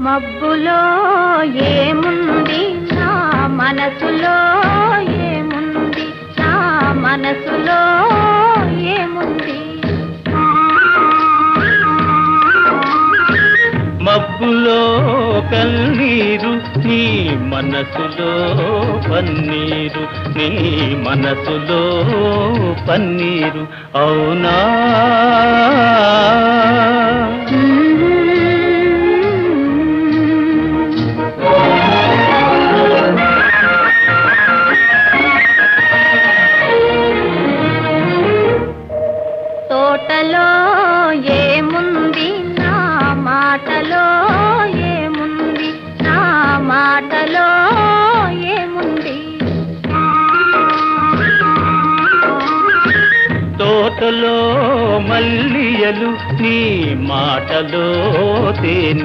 మబ్బులో ఏముంది నా మనసులో ఏముంది, నా మనసులో ఏముంది. మబ్బులో కన్నీరు నీ మనసులో పన్నీరు, నీ మనసులో పన్నీరు అవునా. తోటలో ఏముంది నా మాటలో ఏముంది, నా మాటలో ఏముంది. తోటలో మల్లియలు నీ మాటలో తేనె.